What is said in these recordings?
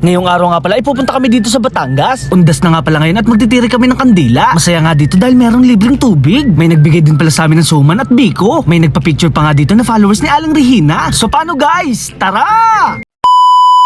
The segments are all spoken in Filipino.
Ngayong araw nga pala ay pupunta kami dito sa Batangas. Undas na nga pala ngayon at magtitiri kami ng kandila. Masaya nga dito dahil merong libreng tubig. May nagbigay din pala sa amin ng suman at biko. May nagpa-picture pa nga dito na followers ni Aling Regina. So paano guys? Tara!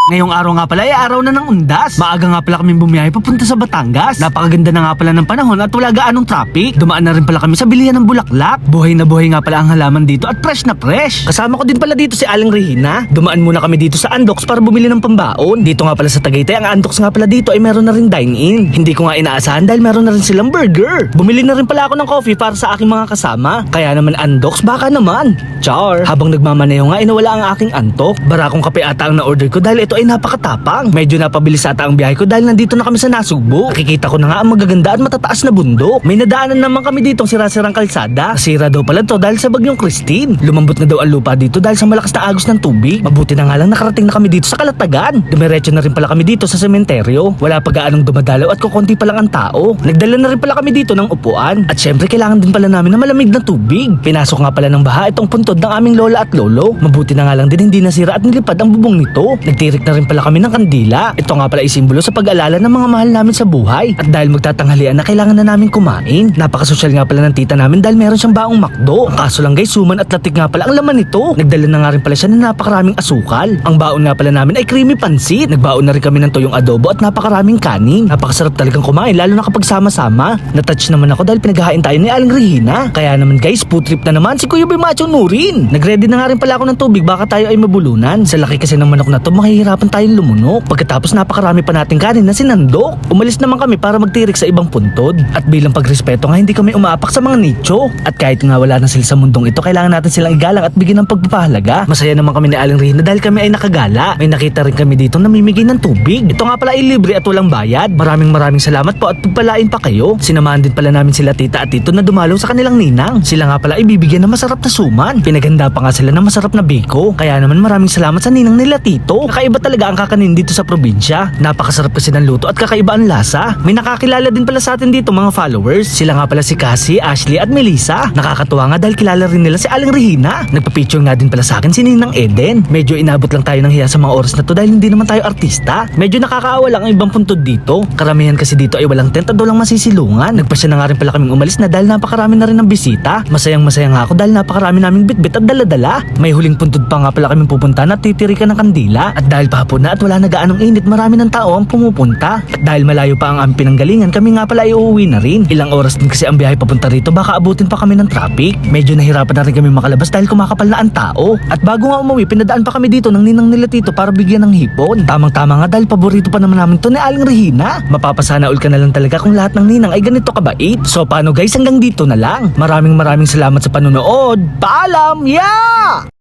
Ngayong araw nga pala ay araw na ng undas. Maaga nga pala kami bumiyahe papunta sa Batangas. Napakaganda na nga pala ng panahon at wala gaanong traffic. Dumaan na rin pala kami sa bilihan ng bulaklak. Buhay na buhay nga pala ang halaman dito at fresh na fresh. Kasama ko din pala dito si Aling Regina. Dumaan muna kami dito sa Andox para bumili ng pambaon. Dito nga pala sa Tagaytay, ang Andox nga pala dito ay meron na rin dine-in. Hindi ko nga inaasahan dahil meron na rin silang burger. Bumili na rin pala ako ng coffee para sa aking mga kasama. Kaya naman Andox, baka naman. Char. Habang nagmamaneho nga ay nawala ang aking antok. Barakong kape ata ang na-order ko dahil ito ay napakatapang. Medyo napabilis ata ang biyahe ko dahil nandito na kami sa Nasugbu. Nakikita ko na nga ang magaganda at matataas na bundok. May nadaanan naman kami ditong sira-sirang kalsada. Sira daw pala to dahil sa bagyong Christine. Lumambot na daw ang lupa dito dahil sa malakas na agos ng tubig. Mabuti na nga lang nakarating na kami dito sa Kalatagan. Dumiretso na rin pala kami dito sa sementeryo. Wala pa gaanong dumadalaw at kukunti pa lang ang tao. Nagdala na rin pala kami dito ng upuan. At syempre kailangan din pala namin ng malamig na tubig. Pinasok nga pala ng baha itong puntod ng aming lola at lolo. Mabuti na nga lang din hindi nasira at nilipad ang bubong nito. Nagtirik na rin pala kami ng kandila. Ito nga pala ay simbolo sa pag-alala ng mga mahal namin sa buhay. At dahil magtatanghalian na kailangan na namin kumain. Napakasosyal nga pala ng tita namin dahil meron siyang baong McDo. Kaso lang guys, suman at latik nga pala ang laman nito. Nagdala na nga rin pala siya ng napakaraming asukal. Ang baon nga pala namin ay creamy pansit. Nagbaon na rin kami ng tuyong adobo at napakaraming kanin. Napakasarap talagang kumain lalo na kapag sama-sama. Natouch naman ako dahil pinaghahain tayo ni Aling Regina. Kaya naman guys, food trip na naman si Kuya Boy Macho Nurin. Nagready na nga rin pala ako ng tubig baka tayo ay mabulunan. Sa laki kasi ng manok na to, mahihirapan tayong lumunok. Pagkatapos napakarami pa nating kanin na sinandok. Umalis naman kami para magtirik sa ibang puntod. At bilang pagrespeto nga hindi kami umaapak sa mga nicho. At kahit nga wala na sila sa mundong ito, kailangan natin silang igalang at bigyan ng pagpapahalaga. Masaya naman kami ni Aling Regina dahil kami ay nakagala. May nakita rin kami dito namimigay ng tubig. Ito nga pala ay libre at walang bayad. Maraming salamat po at pagpalain pa kayo. Sinamahan din pala namin sila tita at tito na dumalaw sa kanilang ninang. Sila nga pala ay bibigyan ng masarap na suman. Pinaganda pa nga sila ng masarap na biko. Kaya naman maraming salamat sa ninang nila tito. Kakaiba talaga ang kakanin dito sa probinsya. Napakasarap kasi ng luto at kakaiba ang lasa. May nakakilala din pala sa atin dito mga followers. Sila nga pala si Cassie, Ashley at Melissa. Nakakatuwa nga dahil kilala rin nila si Aling Regina. Nagpa-picture nga din pala sa akin si Ninang Eden. Medyo inabot lang tayo ng hiya sa mga oras na to dahil hindi naman tayo artista. Medyo nakakaawa lang ang ibang puntod dito. Karamihan kasi dito ay walang tent at walang masisilungan. Nagpasya na nga rin pala kaming umalis na dahil napakarami na rin ng bisita. Masaya nga ako dahil napakarami naming bitbit at daladala. May huling puntod pa nga pala kaming pupunta na titirikan ng kandila. At dahil pahapon na at wala na gaanong init, marami ng tao ang pumupunta. At dahil malayo pa ang aming pinanggalingan, kami nga pala ay uuwi na rin. Ilang oras din kasi ang biyahe papunta rito, baka abutin pa kami ng traffic. Medyo nahirapan na rin kami makalabas dahil kumakapal na ang tao. At bago nga umuwi, pinadaan pa kami dito ng ninang nila tito para bigyan ng hipon. Tamang-tama nga dahil paborito pa naman namin to ni Aling Regina. Mapapasana all ka na lang talaga kung lahat ng ninang ay ganito kabait. So paano guys, hanggang dito na lang. Maraming salamat sa panonood. Paalam! Yeah!